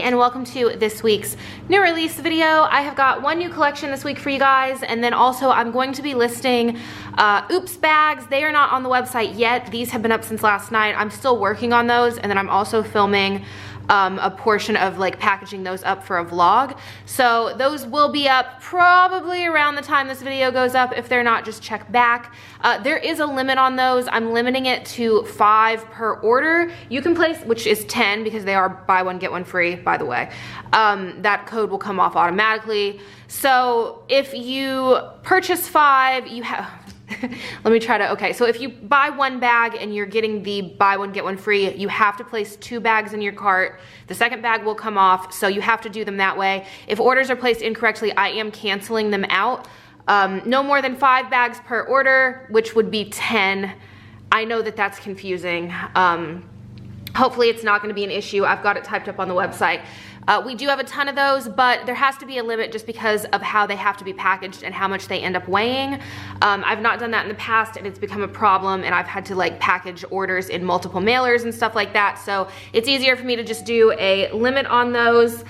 everybody, and welcome to this week's new release video. I have got one new collection this week for you guys, and then also I'm going to be listing Oops bags. They are not on the website yet. These have been up since last night. I'm still working on those, and then I'm also filming a portion of like packaging those up for a vlog. So those will be up probably around the time this video goes up. If they're not, just check back. There is a limit on those. I'm limiting it to 5 per order. You can place, which is 10 because they are buy one, get one free, by the way. That code will come off automatically. So if you purchase 5, you have, let me try to, okay, so if you buy 1 bag and you're getting the buy one, get one free, you have to place 2 bags in your cart. The second bag will come off, so you have to do them that way. If orders are placed incorrectly, I am canceling them out. No more than 5 bags per order, which would be 10. I know that that's confusing. Hopefully it's not gonna be an issue. I've got it typed up on the website. We do have a ton of those, but there has to be a limit just because of how they have to be packaged and how much they end up weighing. I've not done that in the past, and it's become a problem, and I've had to like package orders in multiple mailers and stuff like that, so it's easier for me to just do a limit on those.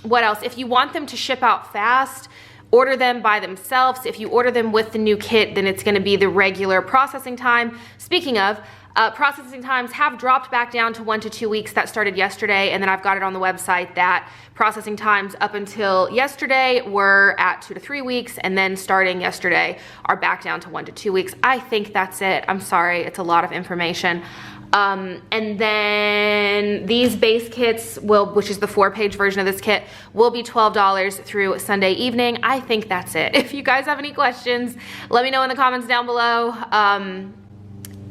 What else? If you want them to ship out fast, order them by themselves. If you order them with the new kit, then it's gonna be the regular processing time. Speaking of, processing times have dropped back down to 1 to 2 weeks. That started yesterday, and then I've got it on the website that processing times up until yesterday were at 2 to 3 weeks, and then starting yesterday are back down to 1 to 2 weeks. I think that's it. I'm sorry, it's a lot of information. And then these base kits will, which is the 4-page version of this kit, will be $12 through Sunday evening. I think that's it. If you guys have any questions, let me know in the comments down below.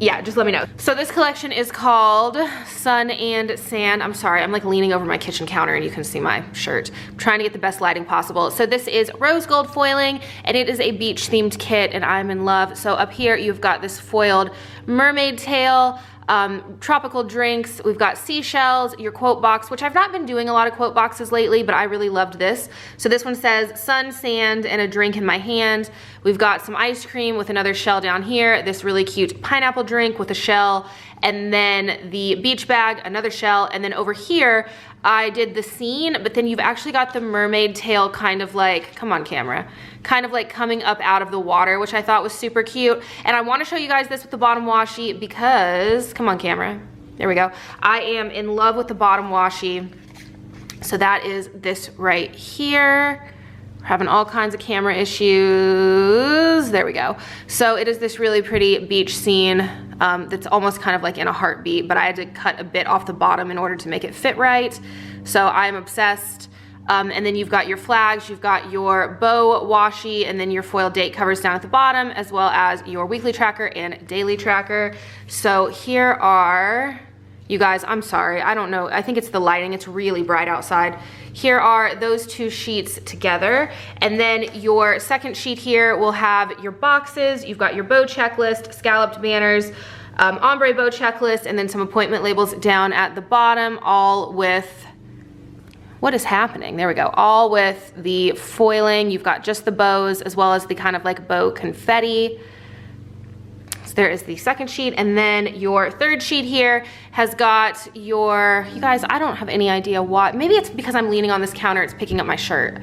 Yeah, just let me know. So this collection is called Sun and Sand. I'm sorry, I'm like leaning over my kitchen counter and you can see my shirt. I'm trying to get the best lighting possible. So this is rose gold foiling, and it is a beach themed kit, and I'm in love. So up here you've got this foiled mermaid tail, tropical drinks, we've got seashells, your quote box, which I've not been doing a lot of quote boxes lately, but I really loved this. So this one says sun, sand, and a drink in my hand. We've got some ice cream with another shell down here, this really cute pineapple drink with a shell, and then the beach bag, another shell, and then over here I did the scene, but then you've actually got the mermaid tail kind of like, come on camera, kind of like coming up out of the water, which I thought was super cute. And I want to show you guys this with the bottom washi because, come on camera, there we go. I am in love with the bottom washi. So that is this right here. We're having all kinds of camera issues. There we go. So it is this really pretty beach scene that's almost kind of like in a heartbeat, but I had to cut a bit off the bottom in order to make it fit right. So I'm obsessed. And then you've got your flags, you've got your bow washi, and then your foil date covers down at the bottom, as well as your weekly tracker and daily tracker. So here are, you guys, I'm sorry, I don't know, I think it's the lighting, it's really bright outside. Here are those 2 sheets together, and then your second sheet here will have your boxes, you've got your bow checklist, scalloped banners, ombre bow checklist, and then some appointment labels down at the bottom, all with, what is happening? There we go. All with the foiling. You've got just the bows as well as the kind of like bow confetti. So there is the second sheet, and then your third sheet here has got your, you guys, I don't have any idea why. Maybe it's because I'm leaning on this counter, it's picking up my shirt.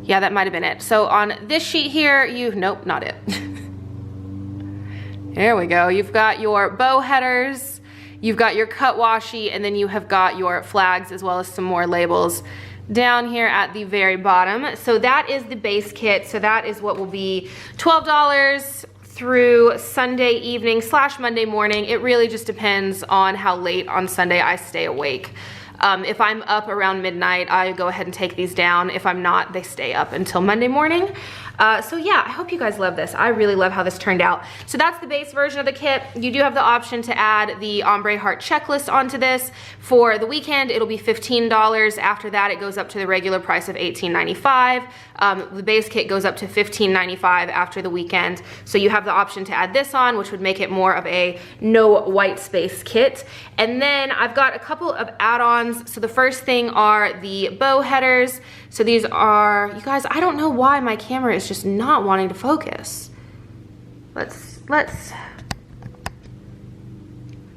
Yeah, that might have been it. So on this sheet here, nope, not it. There we go. You've got your bow headers, you've got your cut washi, and then you have got your flags as well as some more labels down here at the very bottom. So that is the base kit. So that is what will be $12 through Sunday evening / Monday morning. It really just depends on how late on Sunday I stay awake. If I'm up around midnight, I go ahead and take these down. If I'm not, they stay up until Monday morning. So yeah, I hope you guys love this. I really love how this turned out. So that's the base version of the kit. You do have the option to add the ombre heart checklist onto this. For the weekend, it'll be $15. After that, it goes up to the regular price of $18.95. The base kit goes up to $15.95 after the weekend. So you have the option to add this on, which would make it more of a no white space kit. And then I've got a couple of add-ons. So the first thing are the bow headers. So these are, you guys, I don't know why my camera is just not wanting to focus. Let's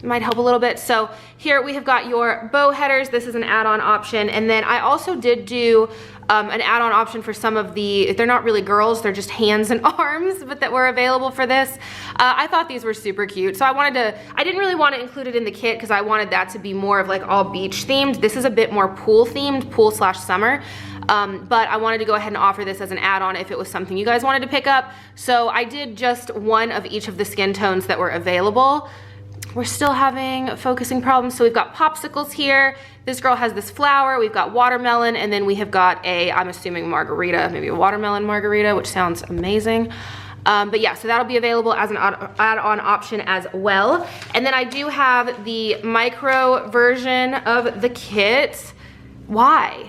might help a little bit. So here we have got your bow headers. This is an add-on option. And then I also did do an add-on option for some of the, they're not really girls, they're just hands and arms, but that were available for this. I thought these were super cute. So I didn't really want to include it in the kit because I wanted that to be more of like all beach themed. This is a bit more pool themed, pool/summer. But I wanted to go ahead and offer this as an add-on if it was something you guys wanted to pick up. So I did just one of each of the skin tones that were available. We're still having focusing problems. So we've got popsicles here. This girl has this flower. We've got watermelon, and then we have got a, I'm assuming margarita, maybe a watermelon margarita, which sounds amazing. But yeah, so that'll be available as an add-on option as well. And then I do have the micro version of the kit. Why?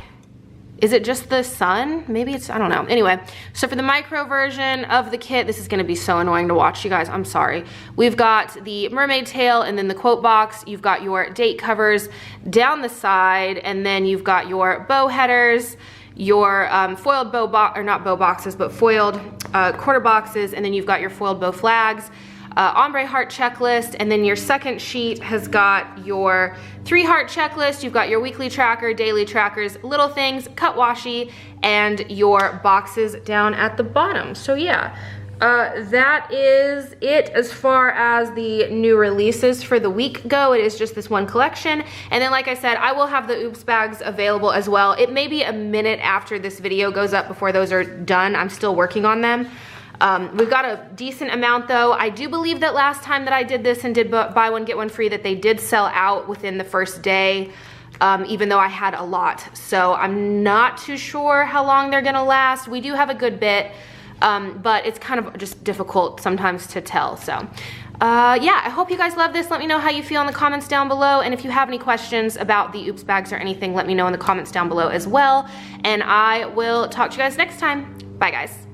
Is it just the sun? Maybe it's, I don't know. Anyway, so for the micro version of the kit, this is gonna be so annoying to watch, you guys, I'm sorry. We've got the mermaid tail and then the quote box. You've got your date covers down the side, and then you've got your bow headers, your foiled bow box, or not bow boxes, but foiled quarter boxes, and then you've got your foiled bow flags, ombre heart checklist, and then your second sheet has got your 3 heart checklist. You've got your weekly tracker, daily trackers, little things, cut washi, and your boxes down at the bottom. So yeah, that is it as far as the new releases for the week go. It is just this one collection. And then like I said, I will have the Oops bags available as well. It may be a minute after this video goes up before those are done. I'm still working on them. We've got a decent amount though. I do believe that last time that I did this and did buy one, get one free, that they did sell out within the first day, even though I had a lot. So I'm not too sure how long they're gonna last. We do have a good bit, but it's kind of just difficult sometimes to tell. So yeah, I hope you guys love this. Let me know how you feel in the comments down below. And if you have any questions about the Oops bags or anything, let me know in the comments down below as well. And I will talk to you guys next time. Bye guys.